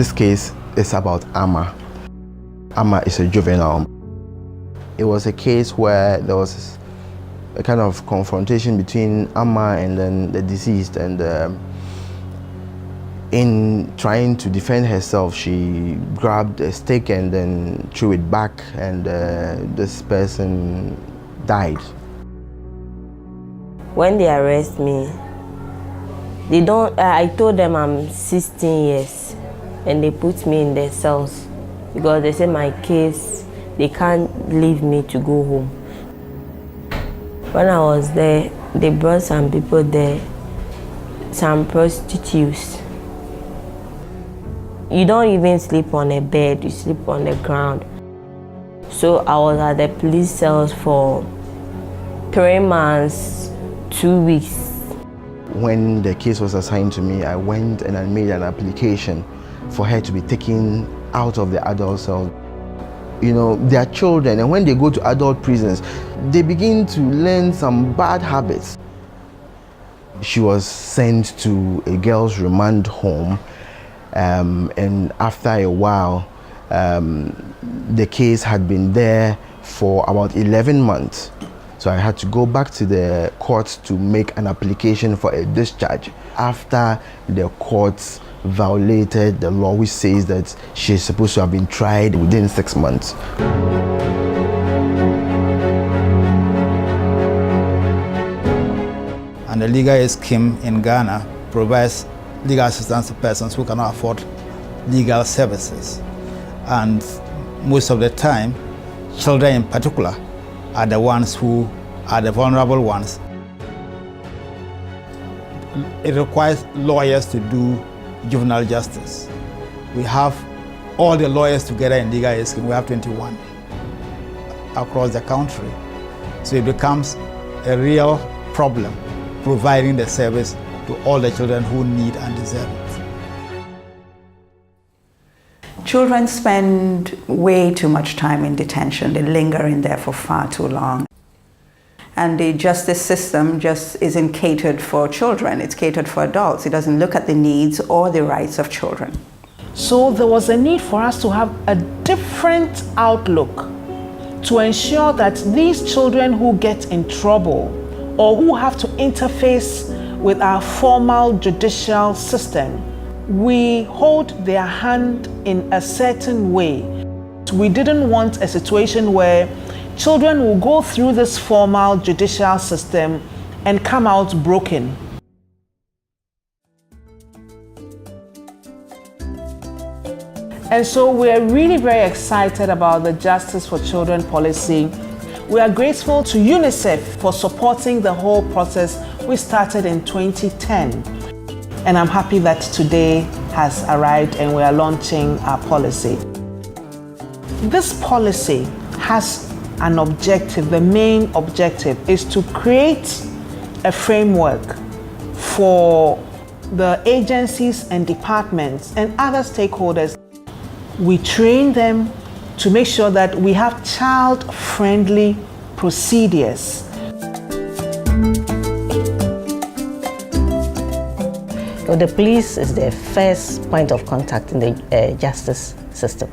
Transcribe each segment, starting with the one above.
This case is about Amma. Amma is a juvenile. It was a case where there was a kind of confrontation between Amma and then the deceased, and in trying to defend herself, she grabbed a stick and then threw it back, and this person died. When they arrest me, I told them I'm 16 years, and they put me in their cells because they say my case, they can't leave me to go home. When I was there, they brought some people there, some prostitutes. You don't even sleep on a bed, you sleep on the ground. So I was at the police cells for 3 months, 2 weeks. When the case was assigned to me, I went and I made an application for her to be taken out of the adult cell. You know, they are children, and when they go to adult prisons, they begin to learn some bad habits. She was sent to a girls' remand home, and after a while, the case had been there for about 11 months. So I had to go back to the court to make an application for a discharge after the courts violated the law, which says that she's supposed to have been tried within 6 months. And the legal aid scheme in Ghana provides legal assistance to persons who cannot afford legal services. And most of the time, children in particular are the ones who are the vulnerable ones. It requires lawyers to do juvenile justice. We have all the lawyers together in legal aid scheme. We have 21 across the country. So it becomes a real problem providing the service to all the children who need and deserve it. Children spend way too much time in detention. They linger in there for far too long. And the justice system just isn't catered for children. It's catered for adults. It doesn't look at the needs or the rights of children. So there was a need for us to have a different outlook to ensure that these children who get in trouble or who have to interface with our formal judicial system, we hold their hand in a certain way. We didn't want a situation where children will go through this formal judicial system and come out broken. And so we're really very excited about the Justice for Children policy. We are grateful to UNICEF for supporting the whole process we started in 2010. And I'm happy that today has arrived and we are launching our policy. This policy has an objective. The main objective is to create a framework for the agencies and departments and other stakeholders. We train them to make sure that we have child-friendly procedures. So the police is the first point of contact in the justice system.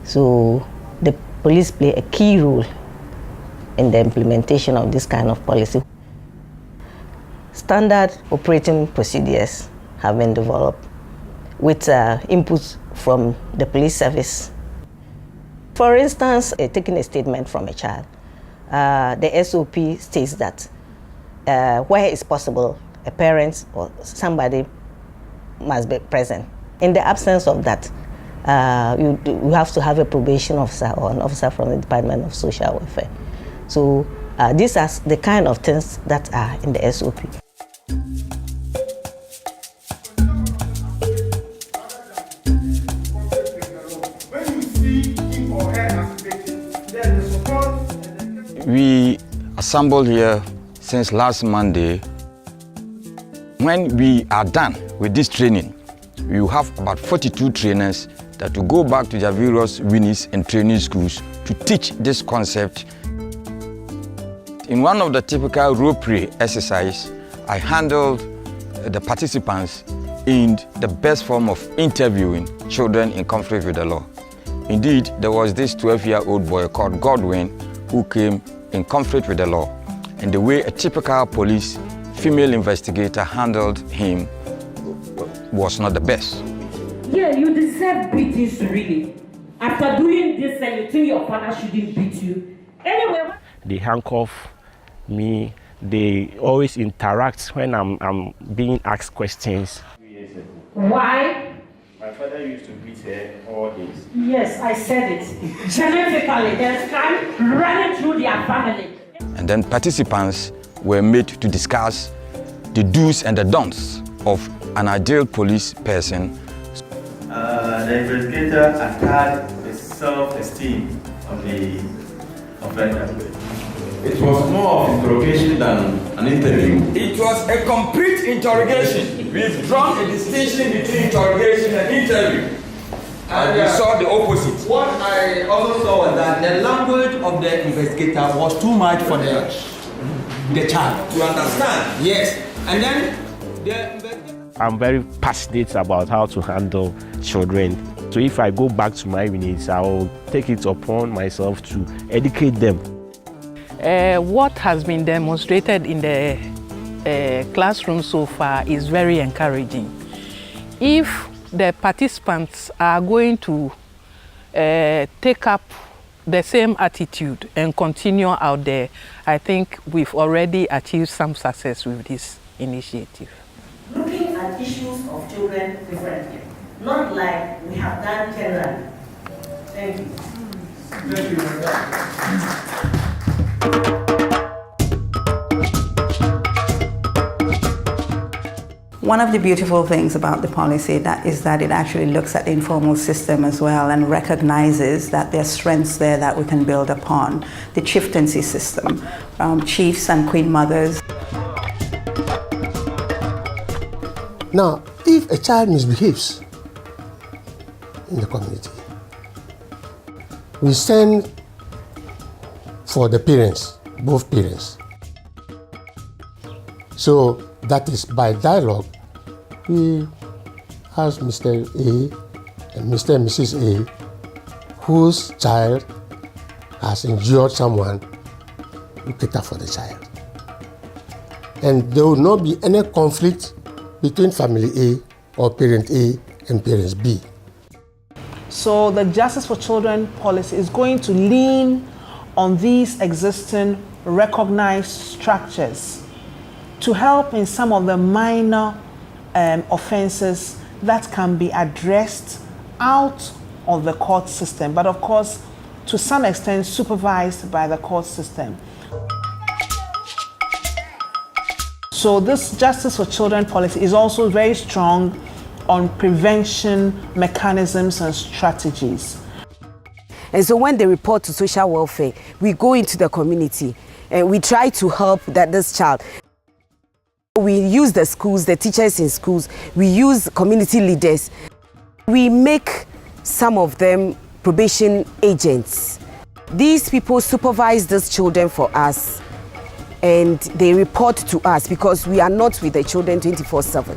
So the police play a key role in the implementation of this kind of policy. Standard operating procedures have been developed with inputs from the police service. For instance, taking a statement from a child, the SOP states that where it's possible, a parent or somebody must be present. In the absence of that, you have to have a probation officer or an officer from the Department of Social Welfare. So these are the kind of things that are in the SOP. We assembled here since last Monday. When we are done with this training, we will have about 42 trainers that will go back to their various units and training schools to teach this concept. In one of the typical role play exercise, I handled the participants in the best form of interviewing children in conflict with the law. Indeed, there was this 12-year-old boy called Godwin who came in conflict with the law, and the way a typical police female investigator handled him was not the best. Yeah, you deserve beatings really. After doing this, and you think your father shouldn't beat you. Anyway, they handcuff me. They always interact when I'm being asked questions. Why? My father used to beat her all days. Yes, I said it. Genetically, there's crime running through their family. And then participants were made to discuss the do's and the don'ts of an ideal police person. The investigator attacked the self-esteem of the offender. It was more of interrogation than an interview. It was a complete interrogation. We've drawn a distinction between interrogation and interview. And we saw the opposite. What I also saw was that the language of the investigator was too much for the child to understand. Yes. And then I'm very passionate about how to handle children. So if I go back to my units, I will take it upon myself to educate them. What has been demonstrated in the classroom so far is very encouraging. If the participants are going to take up the same attitude and continue out there, I think we've already achieved some success with this initiative. Looking at issues of children differently, not like we have done generally. Thank you. Thank you very much. One of the beautiful things about the policy is that it actually looks at the informal system as well and recognizes that there are strengths there that we can build upon. The chieftaincy system, chiefs and queen mothers. Now, if a child misbehaves in the community, we send for the parents, both parents. So that is by dialogue, we ask Mr. A and Mr. and Mrs. A, whose child has injured someone, we cater for the child. And there will not be any conflict between family A or parent A and parents B. So the Justice for Children policy is going to lean on these existing recognized structures to help in some of the minor offenses that can be addressed out of the court system, but of course, to some extent supervised by the court system. So this Justice for Children policy is also very strong on prevention mechanisms and strategies. And so when they report to social welfare, we go into the community and we try to help this child. We use the schools, the teachers in schools, we use community leaders. We make some of them probation agents. These people supervise these children for us and they report to us because we are not with the children 24/7.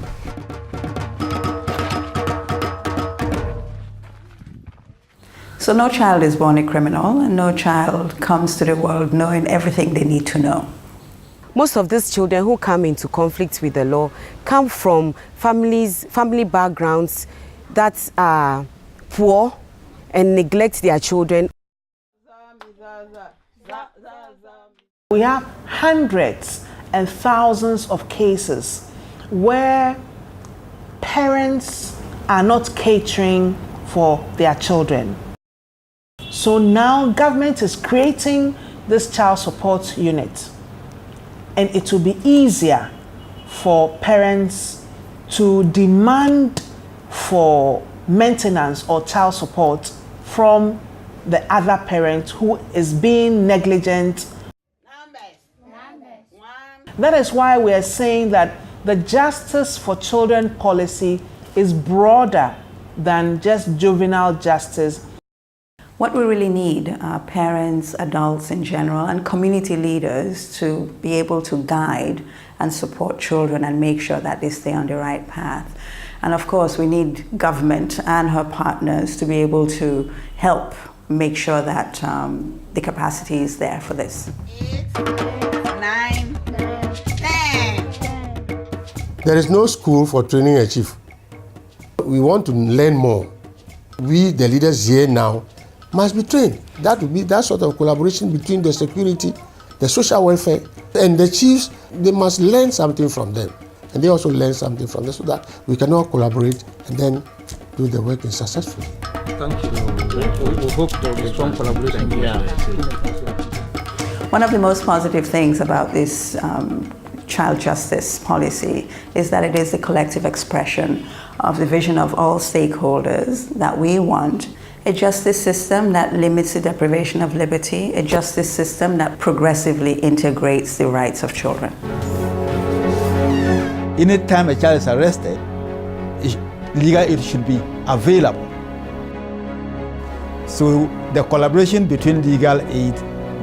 So no child is born a criminal and no child comes to the world knowing everything they need to know. Most of these children who come into conflict with the law come from family backgrounds that are poor and neglect their children. We have hundreds and thousands of cases where parents are not catering for their children. So now government is creating this child support unit, and it will be easier for parents to demand for maintenance or child support from the other parent who is being negligent. That is why we are saying that the Justice for Children policy is broader than just juvenile justice. What we really need are parents, adults in general, and community leaders to be able to guide and support children and make sure that they stay on the right path. And of course, we need government and her partners to be able to help make sure that the capacity is there for this. 9, 10. There is no school for training a chief. We want to learn more. We, the leaders here now, must be trained. That will be that sort of collaboration between the security, the social welfare, and the chiefs. They must learn something from them. And they also learn something from them so that we can all collaborate and then do the work successfully. Thank you. We hope there will be strong collaboration here. One of the most positive things about this child justice policy is that it is the collective expression of the vision of all stakeholders that we want a justice system that limits the deprivation of liberty, a justice system that progressively integrates the rights of children. Anytime a child is arrested, legal aid should be available. So the collaboration between legal aid,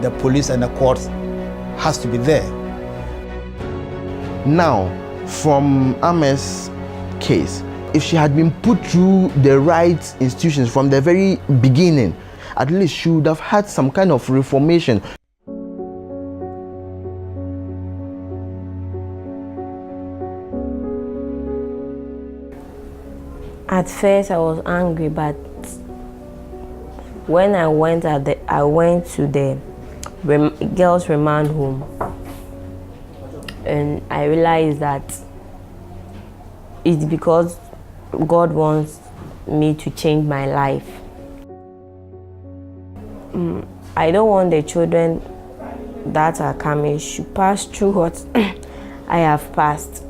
the police and the courts has to be there. Now, from Ame's case, if she had been put through the right institutions from the very beginning, at least she would have had some kind of reformation. At first I was angry, but when I went to the girls' remand home, and I realized that it's because God wants me to change my life. I don't want the children that are coming should pass through what I have passed.